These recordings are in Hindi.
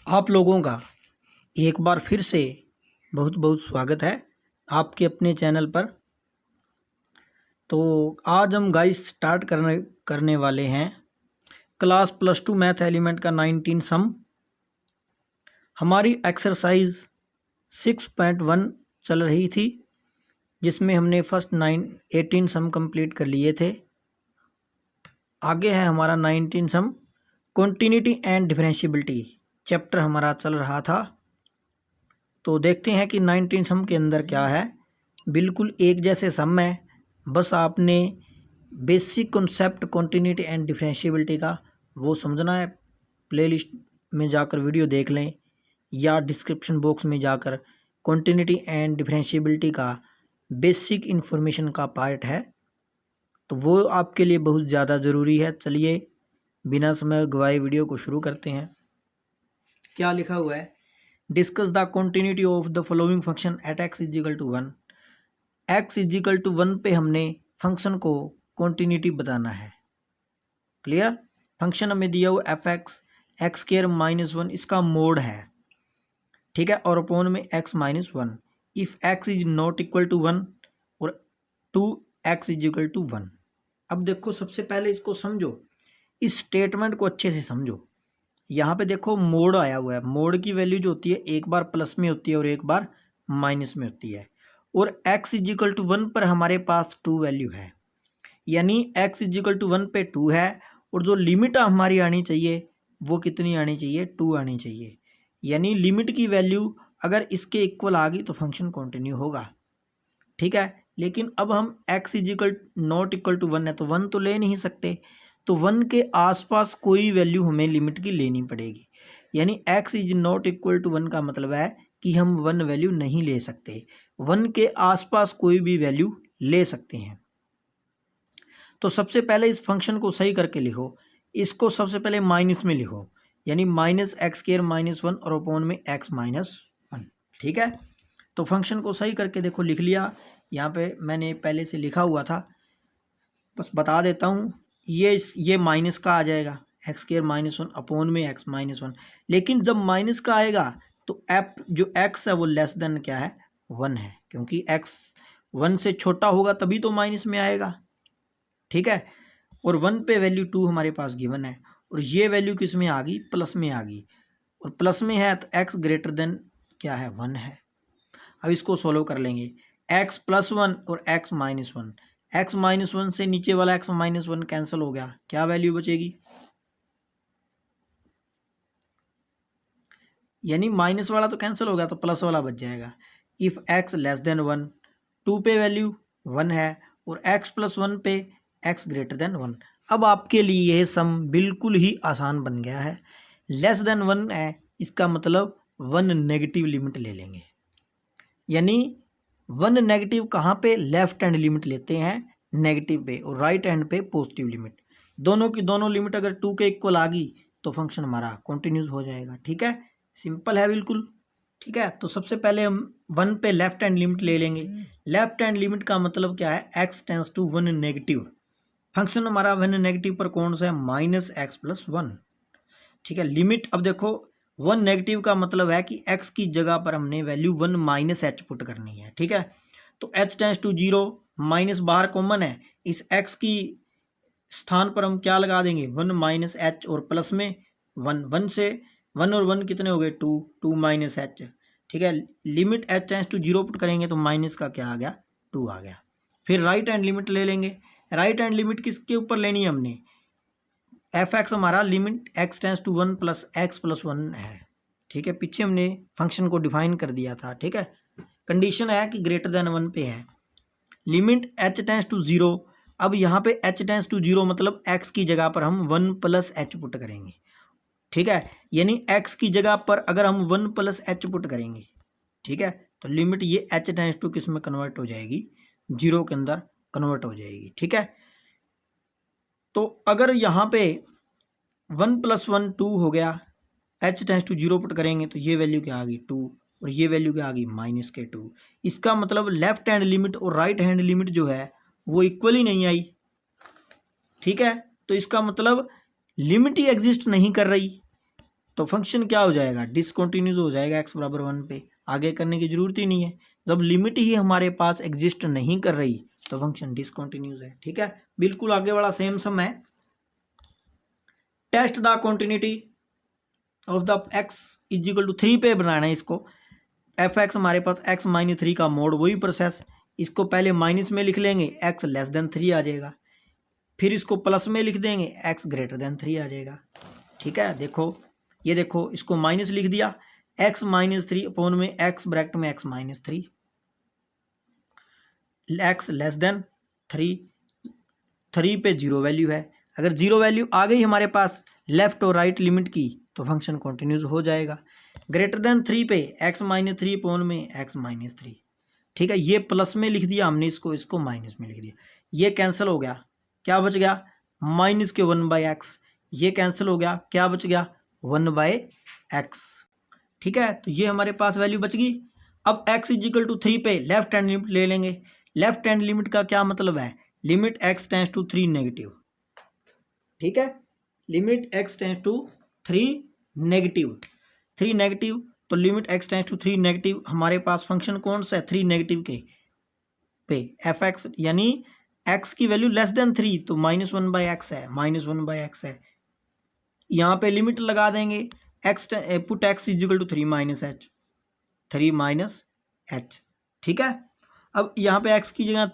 आप लोगों का एक बार फिर से बहुत बहुत स्वागत है आपके अपने चैनल पर। तो आज हम गाइस स्टार्ट करने वाले हैं क्लास +2 मैथ एलिमेंट का 19 सम। हमारी एक्सरसाइज 6.1 चल रही थी जिसमें हमने फर्स्ट 18 सम कंप्लीट कर लिए थे। आगे है हमारा 19 सम, कॉन्टिन्यूटी एंड डिफरेंशिएबिलिटी चैप्टर हमारा चल रहा था। तो देखते हैं कि 19 सम के अंदर क्या है। बिल्कुल एक जैसे सम है, बस आपने basic concept continuity and differentiability का वो समझना है। प्लेलिस्ट में जाकर वीडियो देख लें या डिस्क्रिप्शन बॉक्स में जाकर कॉन्टिन्यूटी एंड डिफरेंशिएबिलिटी का बेसिक इन्फॉर्मेशन का पार्ट है, तो वो आपके लिए बहुत ज़्यादा ज़रूरी है। चलिए बिना समय गवाए वीडियो को शुरू करते हैं। क्या लिखा हुआ है, discuss the continuity of the following function at x = 1। x = 1 पे हमने फंक्शन को कॉन्टिन्यूटी बताना है। क्लियर। फंक्शन हमें दिया हुआ f(x) x² - 1 इसका मोड है, ठीक है, और अपॉन में x - 1 if x is not equal to 1 और 2x = 1। अब देखो सबसे पहले इसको समझो, इस स्टेटमेंट को अच्छे से समझो। यहाँ पे देखो मोड आया हुआ है। मोड की वैल्यू जो होती है एक बार प्लस में होती है और एक बार माइनस में होती है। और x = 1 पर हमारे पास 2 वैल्यू है, यानी x = 1 पे 2 है। और जो लिमिट हमारी आनी चाहिए वो कितनी आनी चाहिए, 2 आनी चाहिए। यानी लिमिट की वैल्यू अगर इसके इक्वल आ गई तो फंक्शन कंटिन्यू होगा, ठीक है। लेकिन अब हम x नॉट इक्वल टू 1 है तो 1 तो ले नहीं सकते, तो 1 के आसपास कोई वैल्यू हमें लिमिट की लेनी पड़ेगी। यानी x is not equal to 1 का मतलब है कि हम 1 वैल्यू नहीं ले सकते, 1 के आसपास कोई भी वैल्यू ले सकते हैं। तो सबसे पहले इस फंक्शन को सही करके लिखो। इसको सबसे पहले माइनस में लिखो, यानी -x² - 1 और अपॉन में x - 1, ठीक है। तो फंक्शन को सही करके देखो, लिख लिया। यहाँ पे मैंने पहले से लिखा हुआ था, बस बता देता हूँ। ये माइनस का आ जाएगा x² - 1 अपॉन में x - 1। लेकिन जब माइनस का आएगा तो जो x है वो लेस देन क्या है, 1 है, क्योंकि x 1 से छोटा होगा तभी तो माइनस में आएगा, ठीक है। और 1 पे वैल्यू 2 हमारे पास गिवन है, और ये वैल्यू किस में आ गई, प्लस में आ गई। और प्लस में है तो x ग्रेटर देन क्या है, 1 है। अब इसको सोल्व कर लेंगे। x + 1 और x - 1, x - 1 से नीचे वाला x - 1 कैंसिल हो गया, क्या वैल्यू बचेगी, यानी माइनस वाला तो कैंसिल हो गया तो प्लस वाला बच जाएगा। इफ x लेस देन 1, 2 पे वैल्यू 1 है और x + 1 पे x ग्रेटर देन 1। अब आपके लिए यह सम बिल्कुल ही आसान बन गया है। लेस देन 1 है, इसका मतलब 1 नेगेटिव लिमिट ले लेंगे। यानी 1 नेगेटिव कहाँ पे, लेफ्ट हैंड लिमिट लेते हैं नेगेटिव पे, और राइट हैंड पे पॉजिटिव लिमिट। दोनों की दोनों लिमिट अगर 2 के इक्वल आ गई तो फंक्शन हमारा कंटिन्यूस हो जाएगा, ठीक है। सिंपल है बिल्कुल, ठीक है। तो सबसे पहले हम 1 पे लेफ्ट हैंड लिमिट ले लेंगे। लेफ्ट हैंड लिमिट का मतलब क्या है, x tends to 1 negative. Function हमारा 1 नेगेटिव पर कौन सा है, -x + 1, ठीक है। लिमिट अब देखो 1 नेगेटिव का मतलब है कि x की जगह पर हमने वैल्यू 1 - h पुट करनी है, ठीक है। तो h टेंस टू 0, माइनस बाहर कॉमन है, इस x की स्थान पर हम क्या लगा देंगे, 1 - h, और प्लस में 1, 1 से 1 और 1 कितने हो गए, 2, 2 - h, ठीक है। Limit h tends to 0 put करेंगे तो माइनस का क्या आ गया, 2 आ गया। फिर राइट हैंड लिमिट ले लेंगे। राइट हैंड लिमिट किसके ऊपर लेनी है हमने, f(x) हमारा limit x tends to 1 + x + 1 है, ठीक है। पीछे हमने फंक्शन को डिफाइन कर दिया था, ठीक है। कंडीशन है कि ग्रेटर देन 1 पे है। लिमिट h टेंस टू 0, अब यहाँ पे h टेंस टू 0 मतलब x की जगह पर हम 1 + h पुट करेंगे, ठीक है। यानी x की जगह पर अगर हम 1 + h पुट करेंगे, ठीक है, तो लिमिट ये h टेंस टू किस में कन्वर्ट हो जाएगी, 0 के अंदर कन्वर्ट हो जाएगी, ठीक है। तो अगर यहाँ पे 1 + 1 2 हो गया, h टेंस टू 0 पुट करेंगे तो ये वैल्यू क्या आ गई, 2, और ये वैल्यू क्या आ गई, -2। इसका मतलब लेफ्ट हैंड लिमिट और राइट हैंड लिमिट जो है वो इक्वल ही नहीं आई, ठीक है। तो इसका मतलब लिमिट ही एग्जिस्ट नहीं कर रही, तो फंक्शन क्या हो जाएगा, डिसकंटिन्यूज हो जाएगा x बराबर 1 पे। आगे करने की जरूरत ही नहीं है, जब लिमिट ही हमारे पास एग्जिस्ट नहीं कर रही तो फंक्शन डिसकंटिन्यूज है। ठीक है, बिल्कुल आगे वाला सेम सम है। Test the continuity of the x is equal to 3 पे बनाना है इसको। एफ एक्स हमारे पास x माइनस 3 का मोड, वही प्रोसेस, इसको पहले माइनस में लिख लेंगे, x लेस देन 3 आ जाएगा, फिर इसको प्लस में लिख देंगे, x ग्रेटर देन 3 आ जाएगा। ठीक है, देखो ये देखो, इसको माइनस लिख दिया, x माइनस 3 अपॉन में x ब्रैकेट में x minus 3, x less then 3 पे जीरो वैल्यू है। अगर जीरो वैल्यू आ गई हमारे पास लेफ्ट और राइट लिमिट की तो फंक्शन कंटिन्यूज हो जाएगा। ग्रेटर देन 3 पे x माइनस 3 अपॉन में x माइनस 3। ठीक है, ये प्लस में लिख दिया हमने, इसको माइनस में लिख दिया, ये कैंसिल हो गया, क्या बच गया, माइनस के 1/x, ये कैंसिल हो गया, क्या बच गया, 1/x। ठीक है, तो ये हमारे पास वैल्यू बच गई। अब x इज इक्वल टू 3 पे लेफ्ट हैंड लिमिट ले लेंगे। लेफ्ट हैंड लिमिट का क्या मतलब है, limit x tends to 3 negative. ठीक है, limit x tends to 3 negative, 3 negative, तो limit x tends to 3 negative, हमारे पास फंक्शन कौन सा है, 3 नेगेटिव के पे एफ एक्स, यानी x की वैल्यू लेस देन 3 तो -1/x है, -1/x है। यहाँ पे लिमिट लगा देंगे, x put x is equal to 3 -h, 3 -h। ठीक है, अब यहाँ पे x की जगह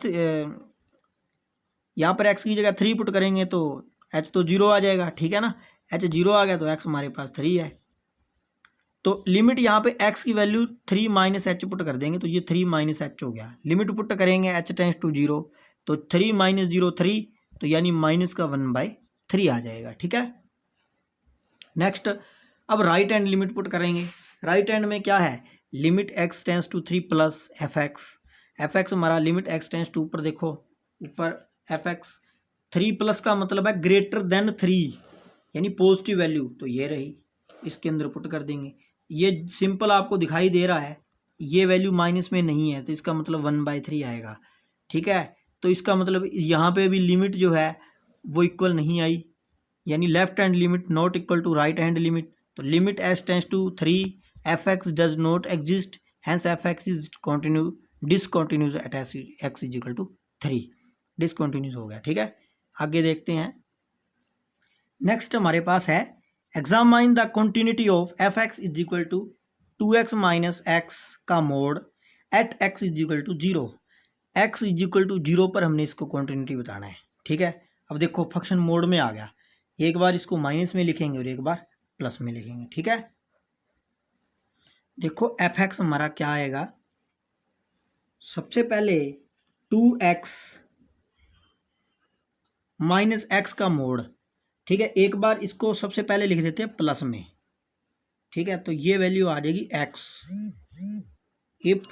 यहाँ पर x की जगह 3 पुट करेंगे तो h तो 0 आ जाएगा। ठीक है ना, h 0 आ गया तो x हमारे पास 3 है, तो लिमिट यहाँ पे x की वैल्यू 3 -h पुट कर देंगे तो ये 3 -h हो गया। लिमिट पुट करेंगे h टेंड्स टू 0 तो 3 - 0 3, तो यानी माइनस का 1/3 आ जाएगा। ठीक है, नेक्स्ट अब राइट हैंड लिमिट पुट करेंगे। राइट हैंड में क्या है, limit x tends to 3 plus F X हमारा लिमिट x टेंड्स टू, ऊपर देखो ऊपर एफ एक्स 3 प्लस का मतलब है ग्रेटर देन 3 यानी पॉजिटिव वैल्यू, तो ये रही, इसके अंदर पुट कर देंगे। ये सिंपल आपको दिखाई दे रहा है, ये वैल्यू माइनस में नहीं है तो इसका मतलब 1/3 आएगा। ठीक है, तो इसका मतलब यहाँ पे भी लिमिट जो है वो इक्वल नहीं आई, यानी left hand limit not equal to right hand limit. तो limit s tends to 3 F X does not exist, hence F x is discontinuous at x is equal to 3, discontinuous हो गया। ठीक है, आगे देखते हैं। नेक्स्ट हमारे पास है examine the continuity of F x is equal to 2x minus X का mod at x is equal to 0। x is equal to 0 पर हमने इसको कंटिन्यूटी बताना है। ठीक है, अब देखो फंक्शन मोड में आ गया, एक बार इसको माइनस में लिखेंगे और एक बार प्लस में लिखेंगे। ठीक है, देखो एफ एक्स हमारा क्या आएगा, सबसे पहले 2x माइनस एक्स का मोड। ठीक है, एक बार इसको सबसे पहले लिख देते हैं प्लस में। ठीक है, तो ये वैल्यू आ जाएगी x इफ,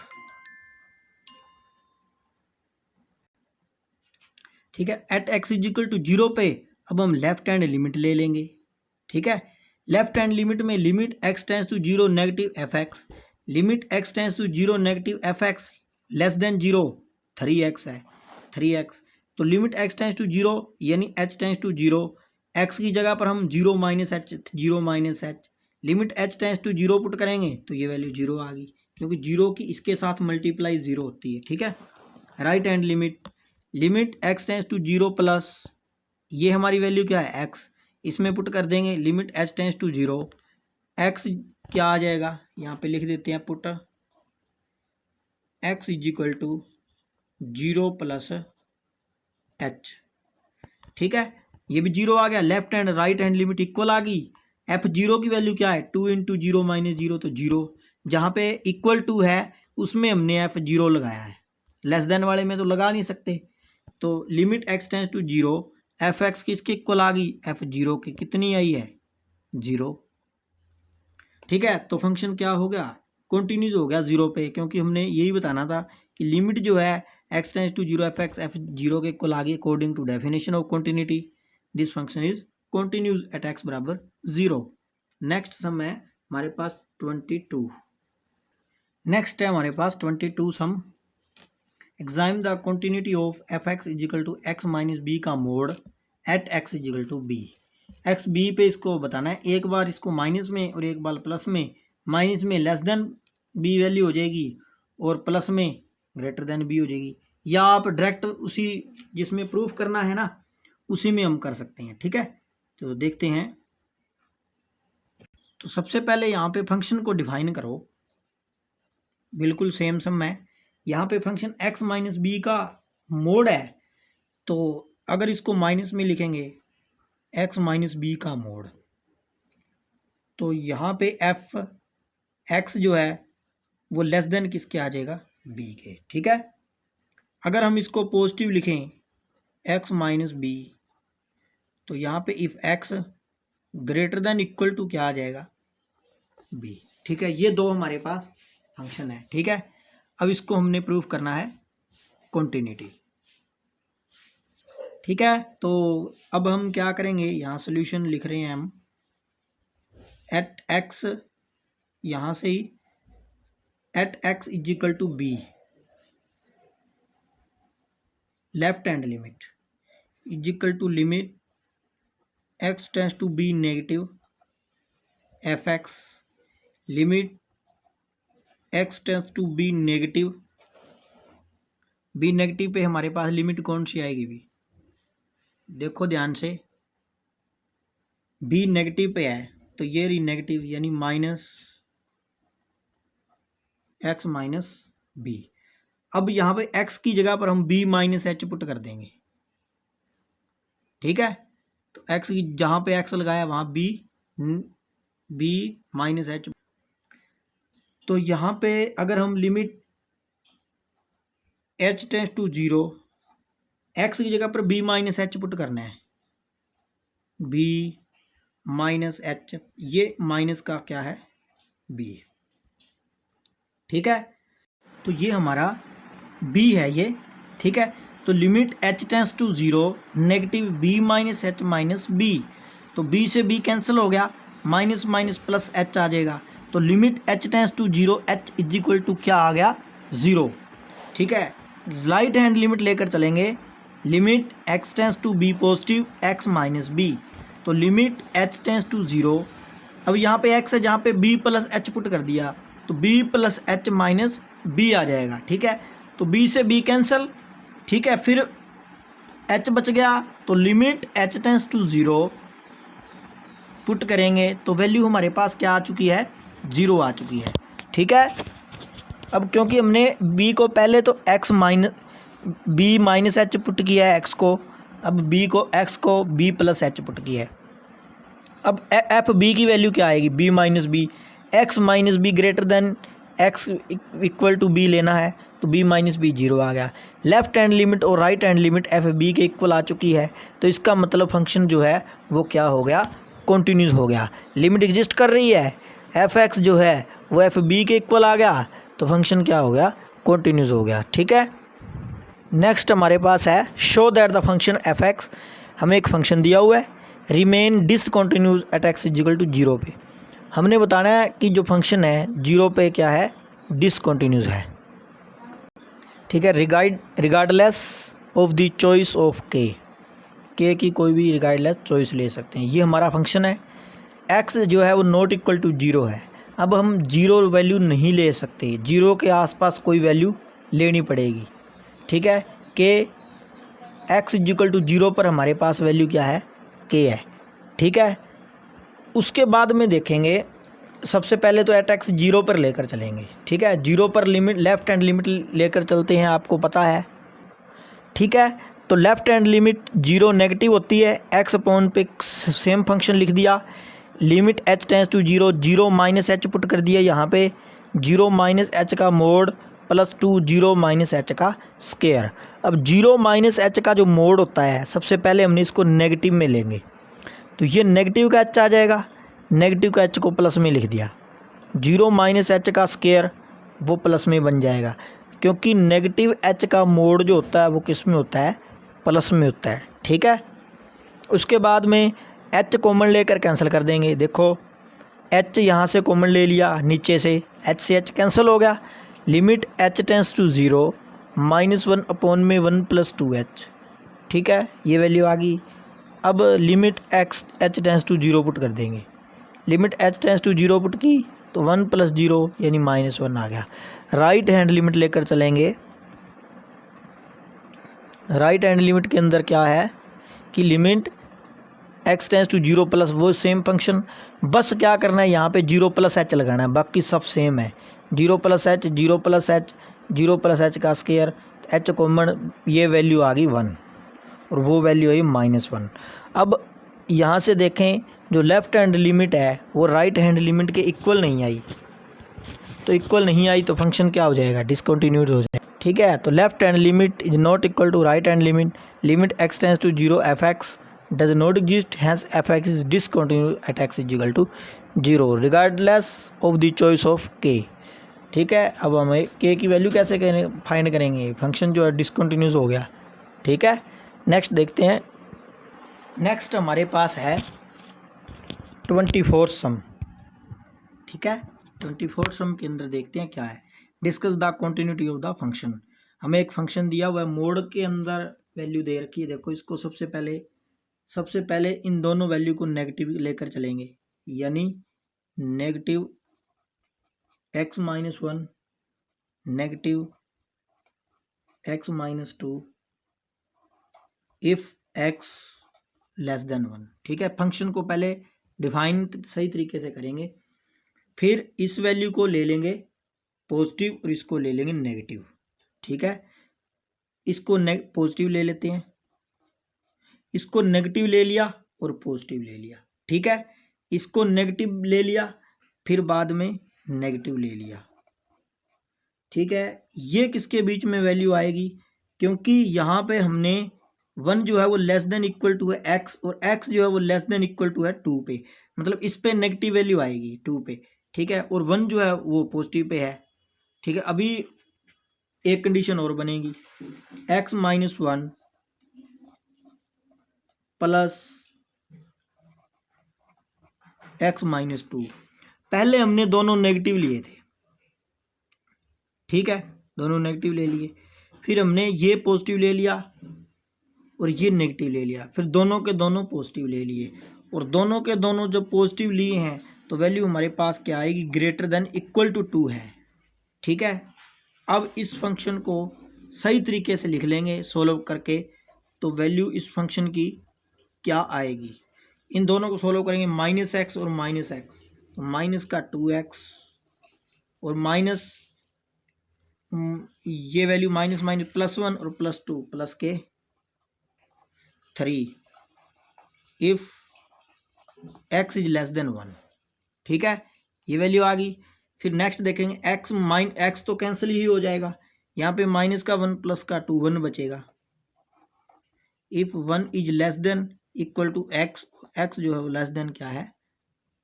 ठीक है, at x is equal to 0 पे अब हम लेफ्ट हैंड लिमिट ले लेंगे। ठीक है, लेफ्ट हैंड लिमिट में limit x tends to 0 negative F X, limit x tends to 0 negative F X less than 0 3x है, 3x, तो लिमिट x टेंड्स टू 0 यानी h टेंड्स टू 0, x की जगह पर हम 0 -h, 0 -h, limit h tends to 0 put करेंगे तो ये वैल्यू 0 आ गई, क्योंकि 0 की इसके साथ मल्टीप्लाई 0 होती है। ठीक है, right hand limit, limit x tends to 0 plus, ये हमारी वैल्यू क्या है x, इसमें पुट कर देंगे limit h tends to 0, x क्या आ जाएगा, यहाँ पे लिख देते हैं put x is equal to 0 plus h। ठीक है, ये भी 0 आ गया, left hand right hand limit equal आ गई। f0 की वैल्यू क्या है, 2 × 0 - 0 तो 0, जहाँ पे इक्वल टू है उसमें हमने f0 लगाया है, लेस देन वाले में तो लगा नहीं सकते। तो limit x tends to 0, F X किसके इक्वल आ गई, f0 की कितनी आई है, 0। ठीक है, तो फंक्शन क्या हो गया, कंटिन्यूज हो गया 0 पे, क्योंकि हमने यही बताना था कि लिमिट जो है x tends to 0 F X f0 के इक्वल आ गई according to definition of continuity, this function is continuous at x बराबर 0। नेक्स्ट सम है हमारे पास 22, नेक्स्ट है हमारे पास 22 sum, examine the continuity of F x is equal to x minus B का mod at x is equal to b। X B पे इसको बताना है, एक बार इसको माइनस में और एक बार प्लस में। माइनस में लेस देन बी वैल्यू हो जाएगी और प्लस में ग्रेटर देन बी हो जाएगी, या आप डायरेक्ट उसी जिसमें प्रूफ करना है ना उसी में हम कर सकते हैं। ठीक है, तो देखते हैं। तो सबसे पहले यहाँ पे फंक्शन को डिफाइन करो, बिल्कुल सेम सम है। यहाँ पे फंक्शन एक्स माइनस बी का मोड है, तो अगर इसको माइनस में लिखेंगे एक्स माइनस बी का मोड, तो यहाँ पे एफ एक्स जो है वो लेस देन किसके आ जाएगा, बी के। ठीक है, अगर हम इसको पॉजिटिव लिखें एक्स माइनस बी, तो यहाँ पे if X greater than equal to क्या आ जाएगा, बी। ठीक है, ये दो हमारे पास फंक्शन है। ठीक है, अब इसको हमने प्रूव करना है कॉन्टिन्यूटी। ठीक है, तो अब हम क्या करेंगे, यहाँ सोल्यूशन लिख रहे हैं हम एट एक्स, यहाँ से ही at x is equal to B, left hand limit is equal to limit x tends to B negative F X, limit x tends to B negative, B negative पे हमारे पास लिमिट कौन सी आएगी, बी देखो ध्यान से, बी नेगेटिव पे है तो ये रही नेगेटिव, यानी माइनस एक्स माइनस बी। अब यहाँ पे एक्स की जगह पर हम बी माइनस एच पुट कर देंगे। ठीक है, तो एक्स की जहाँ पे एक्स लगाया वहाँ बी माइनस एच। तो यहाँ पे अगर हम limit H tends to zero, X की जगह पर बी माइनस एच पुट करना है, बी माइनस एच, ये माइनस का क्या है, बी। ठीक है, तो ये हमारा बी है ये। ठीक है, तो limit H tends to zero negative B minus H minus B, तो बी से बी कैंसिल हो गया, माइनस माइनस प्लस एच आ जाएगा, तो limit H tends to zero H is equal to क्या आ गया, ज़ीरो। ठीक है, राइट हैंड लिमिट लेकर चलेंगे, limit x tends to B positive X minus B, तो limit H tends to zero. अब यहाँ पे एक्स है, जहाँ पे बी प्लस एच पुट कर दिया तो B plus H minus B आ जाएगा। ठीक है, तो बी से बी कैंसिल। ठीक है, फिर एच बच गया, तो limit H tends to zero put करेंगे तो वैल्यू हमारे पास क्या आ चुकी है, ज़ीरो आ चुकी है। ठीक है, अब क्योंकि हमने बी को पहले तो X minus B minus H put किया है एक्स को, अब बी को एक्स को बी प्लस एच पुट किया है। अब एफ बी की वैल्यू क्या आएगी, B minus B, X minus B greater than X equal to B लेना है, तो बी माइनस बी जीरो आ गया। लेफ्ट हैंड लिमिट और right hand limit F B के इक्वल आ चुकी है, तो इसका मतलब फंक्शन जो है वो क्या हो गया, कॉन्टिन्यूस हो गया। लिमिट एग्जिस्ट कर रही है, एफ एक्स जो है वो एफ बी के इक्वल आ गया, तो फंक्शन क्या हो गया, कॉन्टिन्यूस हो गया। ठीक है, नेक्स्ट हमारे पास है show that the function f x, हमें एक फंक्शन दिया हुआ है remain discontinuous at x equal to zero पे। हमने बताना है कि जो फंक्शन है जीरो पे क्या है, डिसकॉन्टिन्यूस है। ठीक है, regardless of the choice of के की कोई भी रिगार्डलेस चॉइस ले सकते हैं। ये हमारा फंक्शन है, एक्स जो है वो नॉट इक्वल टू जीरो है। अब हम जीरो वैल्यू नहीं ले सकते, जीरो के आसपास कोई वैल्यू लेनी पड़ेगी। ठीक है, के एक्स इक्वल टू जीरो पर हमारे पास वैल्यू क्या है, के है। ठीक है, उसके बाद में देखेंगे, सबसे पहले तो एट एक्स जीरो पर लेकर चलेंगे। ठीक है, जीरो पर लिमिट लेफ्ट हैंड लिमिट लेकर चलते हैं, आपको पता है। ठीक है, तो left hand limit zero negative होती है, एक्स अपॉन पे सेम फंक्शन लिख दिया, limit H tends to zero, zero minus H put कर दिया यहाँ पे, जीरो माइनस एच का mod plus two zero minus h का स्केयर। अब जीरो माइनस एच का जो मोड होता है, सबसे पहले हमने इसको नेगेटिव में लेंगे, तो ये नेगेटिव का एच आ जाएगा, नेगेटिव का एच को प्लस में लिख दिया, जीरो माइनस एच का स्केयर वो प्लस में बन जाएगा, क्योंकि नेगेटिव एच का मोड जो होता है वो किस में होता है, प्लस में होता है। ठीक है, उसके बाद में एच कॉमन लेकर कैंसिल कर देंगे। देखो एच यहाँ से कॉमन ले लिया, नीचे से एच कैंसिल हो गया, limit H tends to zero minus one upon में वन प्लस टू एच। ठीक है, ये वैल्यू आ गई। अब limit x h tends to 0 put कर देंगे। Limit H tends to 0 put की तो 1 + 0 यानी -1 आ गया। राइट हैंड लिमिट लेकर चलेंगे। राइट हैंड लिमिट के अंदर क्या है कि limit x tends to 0 plus वो सेम फंक्शन, बस क्या करना है यहाँ पे 0 + h लगाना है, बाकी सब सेम है। 0 + h 0 + h 0 + h का स्क्वायर, h कॉमन, ये वैल्यू आ गई 1 और वो वैल्यू आई -1। अब यहाँ से देखें जो लेफ्ट हैंड लिमिट है वो राइट हैंड लिमिट के इक्वल नहीं आई, तो इक्वल नहीं आई तो फंक्शन क्या हो जाएगा, डिसकंटिन्यूड हो जाएगा। ठीक है, तो left hand limit is not equal to right hand limit. Limit x tends to 0 fx does not exist, hence fx is discontinuous at x is equal to 0 regardless of the choice of k। ठीक है, अब हमें k की वैल्यू कैसे फाइंड करेंगे, फंक्शन जो है डिसकंटिन्यूस हो गया। ठीक है, नेक्स्ट देखते हैं। नेक्स्ट हमारे पास है 24 सम। ठीक है, 24 सम के अंदर देखते हैं क्या है, discuss the continuity of the function. हमें एक फंक्शन दिया हुआ है, मोड के अंदर वैल्यू दे रखी है। देखो इसको सबसे पहले इन दोनों वैल्यू को नेगेटिव लेकर चलेंगे, यानी negative x-1 negative x-2 if x <1। ठीक है, फंक्शन को पहले डिफाइन सही तरीके से करेंगे, फिर इस वैल्यू को ले लेंगे पॉजिटिव और इसको ले लेंगे नेगेटिव। ठीक है, इसको पॉजिटिव ले लेते हैं, इसको नेगेटिव ले लिया और पॉजिटिव ले लिया। ठीक है, इसको नेगेटिव ले लिया फिर बाद में नेगेटिव ले लिया। ठीक है, ये किसके बीच में वैल्यू आएगी, क्योंकि यहाँ पे हमने 1 जो है वो <= है x और x जो है वो <= है 2 पे, मतलब इस पे नेगेटिव वैल्यू आएगी 2 पे। ठीक है, और 1 जो है वो पॉजिटिव पे है। ठीक है, अभी एक कंडीशन और बनेगी, x-1 प्लस x-2। पहले हमने दोनों नेगेटिव लिए थे। ठीक है, दोनों नेगेटिव ले लिए, फिर हमने ये पॉजिटिव ले लिया और ये नेगेटिव ले लिया, फिर दोनों के दोनों पॉजिटिव ले लिए, और दोनों के दोनों जब पॉजिटिव लिए हैं तो वैल्यू हमारे पास क्या आएगी, > 2 है। ठीक है, अब इस फंक्शन को सही तरीके से लिख लेंगे सोल्व करके, तो वैल्यू इस फंक्शन की क्या आएगी, इन दोनों को सोल्व करेंगे, -x और -x, तो माइनस का 2x और माइनस ये वैल्यू माइनस +1 और +2 प्लस के 3 इफ x < 1। ठीक है, ये वैल्यू आ गई। फिर नेक्स्ट देखेंगे x तो कैंसिल ही हो जाएगा, यहाँ पे -1 + 2 1 बचेगा। इफ 1 <= x, x जो है वो <= क्या है,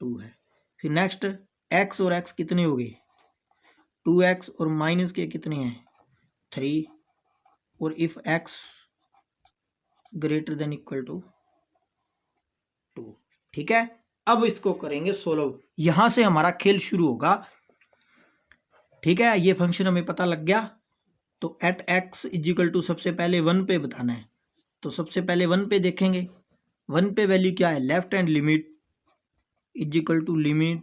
2 है। फिर नेक्स्ट x और x कितने हो गए, 2x और माइनस के कितने हैं 3, और इफ x > 2। ठीक है, अब इसको करेंगे सोल्व, यहां से हमारा खेल शुरू होगा। ठीक है, ये फंक्शन हमें पता लग गया, तो एट x = सबसे पहले 1 पे बताना है, तो सबसे पहले 1 पे देखेंगे। 1 पे वैल्यू क्या है, लेफ्ट हैंड लिमिट = लिमिट,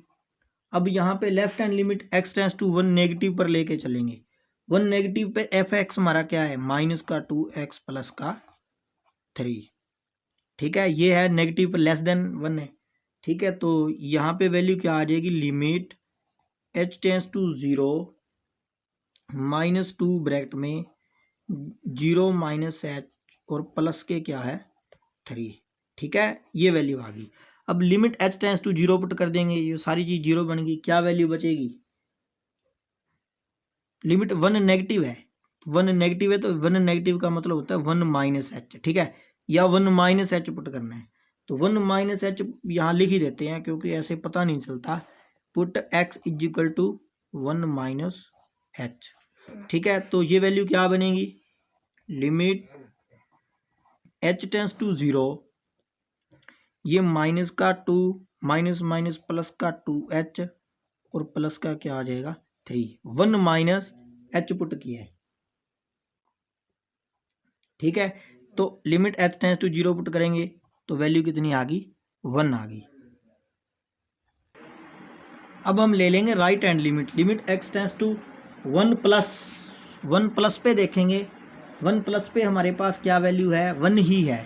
अब यहाँ पे left hand limit x tends to 1 negative पर लेके चलेंगे। 1 नेगेटिव पे f(x) हमारा क्या है, -2x प्लस का 3। ठीक है, ये है नेगेटिव पर <1 है। ठीक है, तो यहाँ पे वैल्यू क्या आ जाएगी, limit h tends to 0 -2 bracket में 0 -h और प्लस के क्या है 3। ठीक है, ये वैल्यू आ गई। अब limit h tends to 0 put कर देंगे, ये सारी चीज 0 बन गई, क्या वैल्यू बचेगी, लिमिट 1 नेगेटिव है, 1 नेगेटिव है तो 1 नेगेटिव का मतलब होता है 1 -h। ठीक है, या 1 -h पुट करना है, तो 1 -h यहाँ लिख ही देते हैं क्योंकि ऐसे पता नहीं चलता। Put x = 1 -h। ठीक है, तो ये वैल्यू क्या बनेगी, लिमिट h टेंस टू 0, ये -2 माइनस प्लस का 2h और प्लस का क्या आ जाएगा 3, 1 -h पुट किया है। ठीक है, तो limit h tends to 0 put करेंगे, तो वैल्यू कितनी आ गई, 1 आ गई। अब हम ले लेंगे right hand limit, limit x tends to 1 plus पे देखेंगे। 1 प्लस पे हमारे पास क्या वैल्यू है, 1 ही है,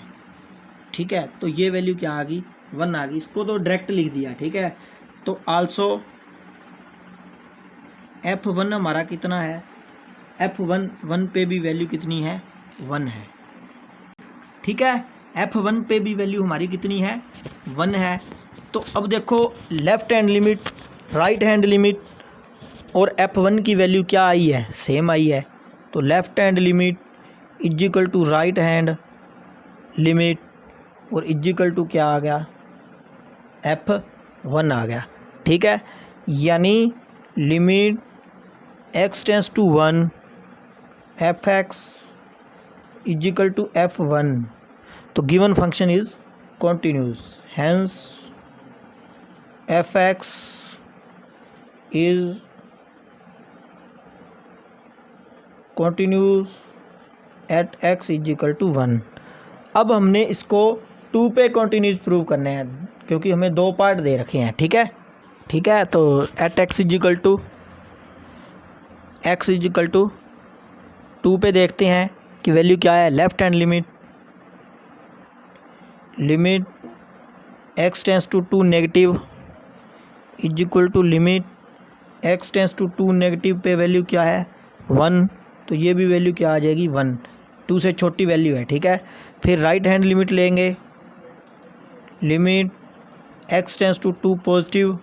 ठीक है। तो ये वैल्यू क्या आ गई, 1 आ गई। इसको तो डायरेक्ट लिख दिया, ठीक है। तो आल्सो f1 हमारा कितना है, f1 पे भी वैल्यू कितनी है, 1 है, ठीक है। f1 पे भी वैल्यू हमारी कितनी है, 1 है। तो अब देखो left hand limit, right hand limit और f1 की वैल्यू क्या आई है, सेम आई है। तो left hand limit is equal to right hand limit और इज इक्वल टू क्या आ गया, f1 आ गया, ठीक है। यानी limit x tends to 1 f(x) is equal to f1। तो given function is continuous, hence f(x) is continuous at x is equal to 1। अब हमने इसको 2 पे कॉन्टिन्यूस प्रूव करना है, क्योंकि हमें 2 पार्ट दे रखे हैं, ठीक है, ठीक है। तो at x is equal to 2 पे देखते हैं कि वैल्यू क्या है। Left hand limit, limit x tends to 2 negative is equal to limit x tends to 2 negative पे वैल्यू क्या है, 1। तो ये भी वैल्यू क्या आ जाएगी, 1, 2 से छोटी वैल्यू है, ठीक है। फिर राइट हैंड लिमिट लेंगे, limit x tends to 2 positive,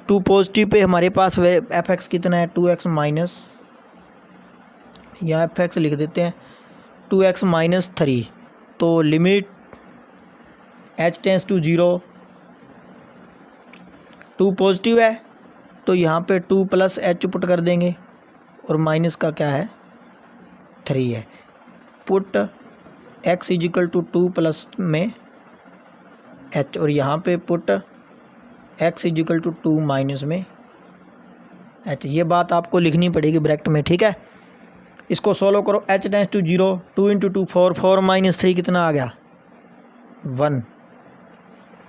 2 positive पे हमारे पास f(x) कितना है, 2x माइनस, या f(x) लिख देते हैं 2x माइनस 3। तो limit h tends to 0, 2 positive है तो यहाँ पे 2 प्लस h पुट कर देंगे और माइनस का क्या है, 3 है। Put x is equal to 2 plus में h और यहाँ पे put x is equal to 2 minus में h। ये बात आपको लिखनी पड़ेगी ब्रैकेट में, ठीक है। इसको सोल्व करो, h tends to 0, 2 into 2 4, 4 minus 3 कितना आ गया, 1,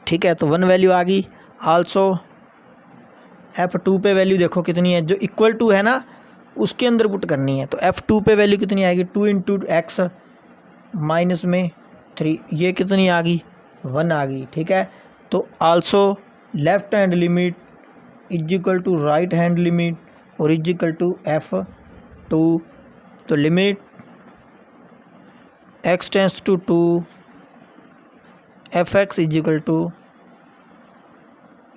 ठीक है। तो 1 वैल्यू आ गई। आल्सो f2 पे वैल्यू देखो कितनी है, जो इक्वल टू है ना उसके अंदर पुट करनी है। तो f2 पे वैल्यू कितनी आएगी, 2 इंटू x माइनस में 3, ये कितनी आ गई, 1 आ गई, ठीक है। तो also left hand limit is equal to right hand limit और इज इक्वल टू f2। तो limit x tends to 2 f(x) is equal to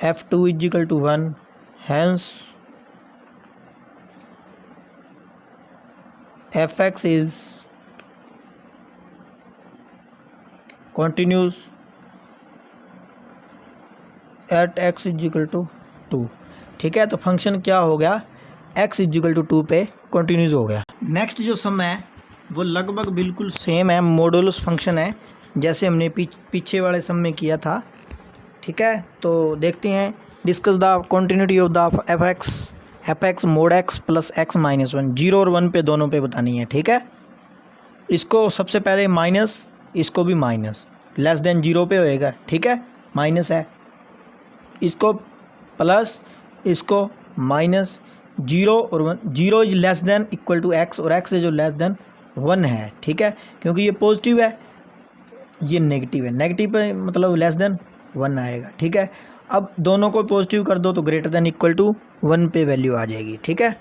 f2 is equal to 1, hence f(x) is continuous at x is equal to 2, ठीक है। तो फंक्शन क्या हो गया, x इज इक्वल टू 2 पे कंटिन्यूस हो गया। नेक्स्ट जो सम है वो लगभग बिल्कुल सेम है, मॉडुलस फंक्शन है, जैसे हमने पीछे वाले सम में किया था, ठीक है। तो देखते हैं, discuss the continuity of the f(x) mod x plus x minus 1, 0 और 1 पे दोनों पे बतानी है, ठीक है। इसको सबसे पहले माइनस, इसको भी माइनस, लेस देन 0 पे होएगा, ठीक है, माइनस है। इसको प्लस, इसको माइनस, 0 और 1, 0 is less than equal to x और x है जो लेस देन 1 है, ठीक है। क्योंकि ये पॉजिटिव है, ये नेगेटिव है, नेगेटिव पे मतलब लेस देन 1 आएगा, ठीक है। अब दोनों को पॉजिटिव कर दो तो ग्रेटर देन इक्वल टू 1 पे वैल्यू आ जाएगी, ठीक है।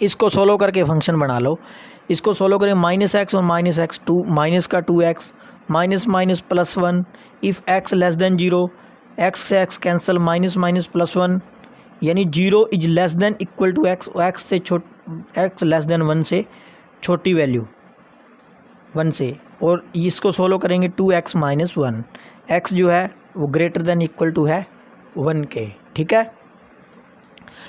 इसको सोल्व करके फंक्शन बना लो। इसको सोल्व करें, माइनस x और माइनस x, 2 माइनस का 2x, minus minus plus 1, if x less than 0, x से x cancel, minus minus plus 1, यानी 0 is less than equal to x, x से x लेस देन 1 से छोटी वैल्यू 1 से। और इसको सोल्व करेंगे 2x माइनस 1, x जो है वो ग्रेटर देन इक्वल टू है 1 के, ठीक है।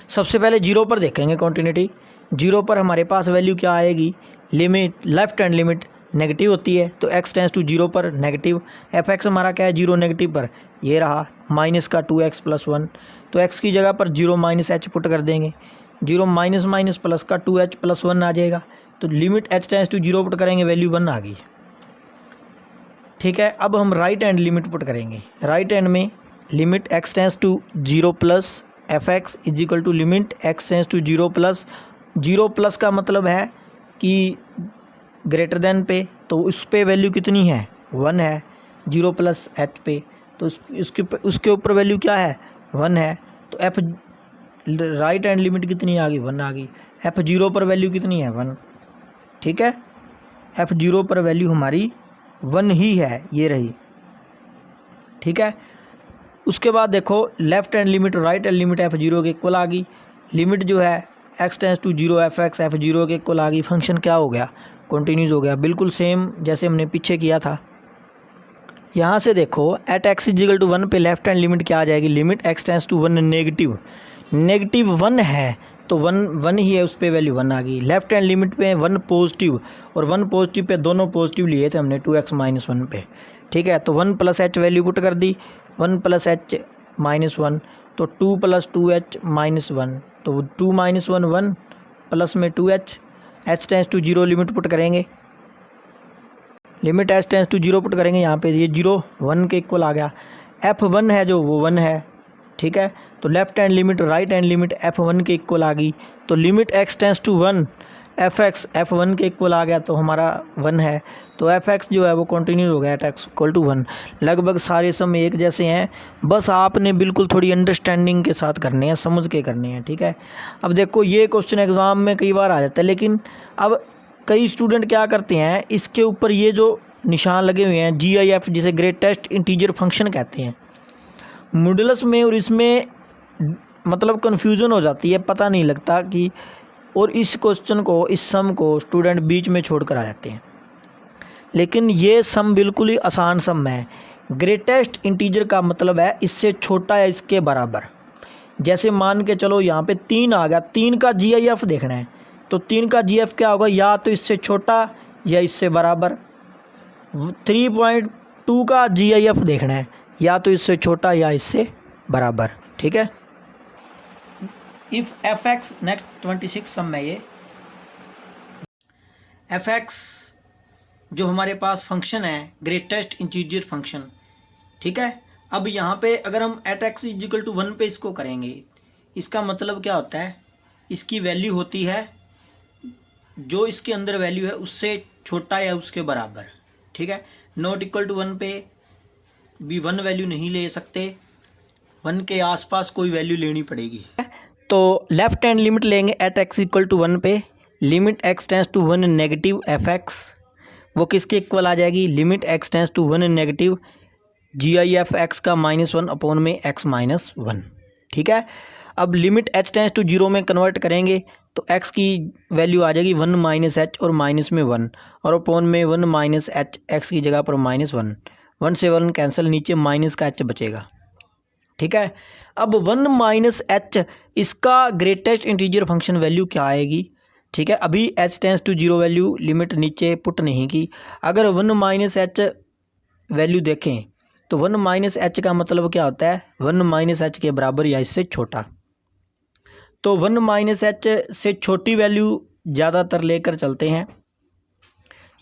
सबसे पहले 0 पर देखेंगे कंटिन्यूटी। 0 पर हमारे पास वैल्यू क्या आएगी, limit left hand limit negative होती है, तो x टेंस टू 0 पर नेगेटिव, f(x) हमारा क्या है 0 नेगेटिव पर, ये रहा माइनस का 2x प्लस 1, तो x की जगह पर 0 माइनस h पुट कर देंगे, 0 माइनस माइनस प्लस का 2h प्लस 1 आ जाएगा। तो limit h tends to 0 put करेंगे, वैल्यू 1 आ गई, ठीक है, अब हम राइट हैंड लिमिट पुट करेंगे। राइट हैंड में limit x tends to 0 plus F x is equal to limit x tends to 0 plus 0 plus का मतलब है कि ग्रेटर देन पे, तो उस पे वैल्यू कितनी है 1 है, 0 प्लस एच पे तो उसके ऊपर वैल्यू क्या है 1 है। तो एफ राइट हैंड लिमिट कितनी आ गई 1 आ गई। एफ 0 पर वैल्यू कितनी है 1, ठीक है, एफ 0 पर वैल्यू हमारी 1 ही है, ये रही, ठीक है। उसके बाद देखो left hand limit right hand limit f 0 के इक्वल आ गई। लिमिट जो है x tends to 0 F x f 0 के इक्वल आ गई। फंक्शन क्या हो गया कंटिन्यूस हो गया, बिल्कुल सेम जैसे हमने पीछे किया था। यहाँ से देखो at x is equal to 1 पे लेफ्ट हैंड लिमिट क्या आ जाएगी, limit x tends to 1 negative 1 है तो 1 ही है, उस पर वैल्यू 1 आ गई। लेफ्ट हैंड लिमिट पे 1 पॉजिटिव और 1 पॉजिटिव पे दोनों पॉजिटिव लिए थे हमने 2x माइनस 1 पे, ठीक है। तो 1 प्लस एच वैल्यू पुट कर दी, 1 प्लस एच माइनस 1 तो 2 प्लस 2h माइनस 1 तो 2 माइनस 1 1 प्लस में 2h। h tends to 0 limit put करेंगे, limit h tends to 0 put करेंगे, यहाँ पे ये 0 1 के इक्वल आ गया। f1 है जो वो 1 है, ठीक है। तो left hand limit right hand limit f1 के इक्वल आ गई। तो limit x tends to 1 f x f1 के इक्वल आ गया तो हमारा 1 है। तो एफ एक्स जो है वो कंटिन्यू हो गया एट एक्स इक्वल टू 1। लगभग सारे सम एक जैसे हैं, बस आपने बिल्कुल थोड़ी अंडरस्टैंडिंग के साथ करने हैं, समझ के करने हैं, ठीक है। अब देखो ये क्वेश्चन एग्ज़ाम में कई बार आ जाता है, लेकिन अब कई स्टूडेंट क्या करते हैं, इसके ऊपर ये जो निशान लगे हुए हैं GIF जिसे ग्रेटेस्ट इंटीजर फंक्शन कहते हैं, मॉडुलस में और इसमें मतलब कन्फ्यूज़न हो जाती है, पता नहीं लगता कि, और इस क्वेश्चन को इस सम को स्टूडेंट बीच में छोड़ कर आ जाते हैं। लेकिन ये सम बिल्कुल ही आसान सम है। ग्रेटेस्ट इंटीजर का मतलब है इससे छोटा या इसके बराबर। जैसे मान के चलो यहाँ पे 3 आ गया, 3 का GIF देखना है तो 3 का GIF क्या होगा, या तो इससे छोटा या इससे बराबर। 3.2 का GIF देखना है, या तो इससे छोटा या इससे बराबर, ठीक है। If f x next 26 some है ये एफ एक्स जो हमारे पास फंक्शन है ग्रेटेस्ट इंटीजर फंक्शन, ठीक है। अब यहाँ पे अगर हम at x is equal to 1 पे इसको करेंगे, इसका मतलब क्या होता है, इसकी वैल्यू होती है जो इसके अंदर वैल्यू है उससे छोटा या उसके बराबर, ठीक है। नॉट इक्वल टू 1 पे भी 1 वैल्यू नहीं ले सकते, 1 के आसपास कोई वैल्यू लेनी पड़ेगी। तो लेफ्ट हैंड लिमिट लेंगे एट एक्स इक्वल टू 1 पे, limit x tends to 1 negative F x वो किसके इक्वल आ जाएगी, limit x tends to 1 negative GIF x का -1 अपॉन में x माइनस 1, ठीक है। अब लिमिट h टेंस टू 0 में कन्वर्ट करेंगे तो x की वैल्यू आ जाएगी 1 माइनस h और माइनस में 1 और अपॉन में 1 माइनस h, x की जगह पर -1, 1 से 1 कैंसिल, नीचे माइनस का h बचेगा, ठीक है। अब 1 माइनस h इसका ग्रेटेस्ट इंटीजर फंक्शन वैल्यू क्या आएगी, ठीक है। अभी h tends to 0 value limit नीचे पुट नहीं की। अगर 1 माइनस h वैल्यू देखें तो 1 माइनस h का मतलब क्या होता है, 1 माइनस h के बराबर या इससे छोटा। तो 1 माइनस h से छोटी वैल्यू ज़्यादातर लेकर चलते हैं।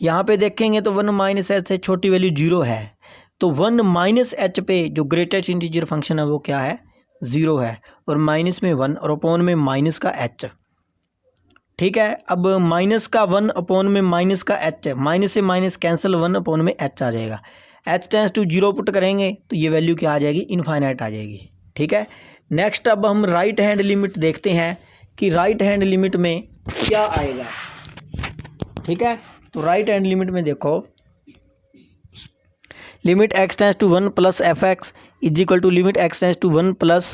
यहाँ पे देखेंगे तो 1 माइनस h से छोटी वैल्यू 0 है, तो 1 माइनस h पे जो ग्रेटेस्ट इंटीजर फंक्शन है वो क्या है 0 है, और माइनस में 1 और अपॉन में माइनस का h, ठीक है। अब माइनस का 1 अपॉन में माइनस का h, माइनस से माइनस कैंसिल, 1 अपॉन में h आ जाएगा। h टेंस टू 0 पुट करेंगे तो ये वैल्यू क्या आ जाएगी, इनफाइनाइट आ जाएगी, ठीक है। नेक्स्ट अब हम राइट हैंड लिमिट देखते हैं कि राइट हैंड लिमिट में क्या आएगा, ठीक है। तो राइट हैंड लिमिट में देखो limit x tends to 1 plus F x is equal to limit x tends to 1 plus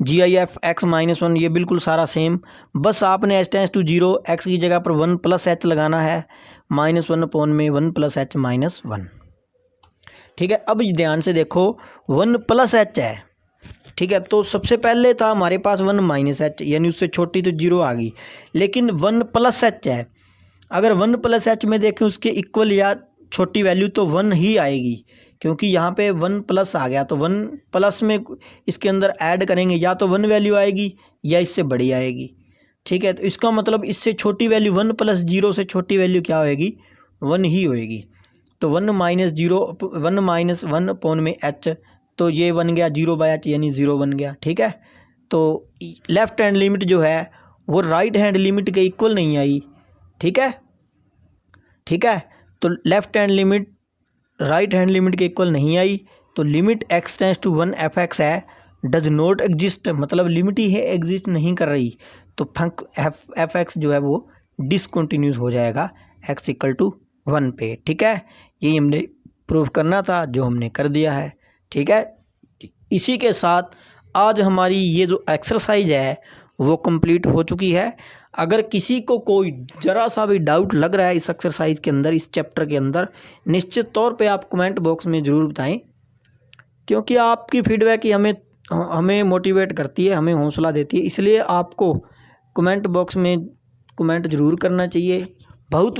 GIF x minus 1, ये बिल्कुल सारा सेम, बस आपने h टेंस टू 0 x की जगह पर 1 प्लस h लगाना है, -1 अपॉन में 1 प्लस h माइनस 1, ठीक है। अब ध्यान से देखो 1 प्लस h है, ठीक है। तो सबसे पहले था हमारे पास 1 माइनस h, यानी उससे छोटी तो 0 आ गई, लेकिन 1 प्लस h है। अगर 1 प्लस h में देखें उसके इक्वल या छोटी वैल्यू तो 1 ही आएगी, क्योंकि यहाँ पे 1 प्लस आ गया तो 1 प्लस में इसके अंदर ऐड करेंगे या तो 1 वैल्यू आएगी या इससे बड़ी आएगी, ठीक है। तो इसका मतलब इससे छोटी वैल्यू 1 प्लस 0 से छोटी वैल्यू क्या होएगी 1 ही होएगी। तो 1-1/h, तो ये बन गया 0/h यानी 0 बन गया। ठीक है, तो लेफ्ट हैंड लिमिट जो है वो राइट हैंड लिमिट के इक्वल नहीं आई। ठीक है, तो left hand limit right hand limit के इक्वल नहीं आई, तो limit x tends to 1 f(x) है डज नॉट एग्जिस्ट, मतलब लिमिट ही है, एग्जिस्ट नहीं कर रही, तो f(x) जो है वो डिसकंटिन्यूस हो जाएगा x = 1 पे। ठीक है, यही हमने प्रूव करना था, जो हमने कर दिया है। ठीक है, इसी के साथ आज हमारी ये जो एक्सरसाइज है वो कंप्लीट हो चुकी है। अगर किसी को कोई ज़रा सा भी डाउट लग रहा है इस एक्सरसाइज के अंदर, इस चैप्टर के अंदर, निश्चित तौर पे आप कमेंट बॉक्स में ज़रूर बताएं, क्योंकि आपकी फीडबैक ही हमें मोटिवेट करती है, हमें हौसला देती है। इसलिए आपको कमेंट बॉक्स में कमेंट ज़रूर करना चाहिए। बहुत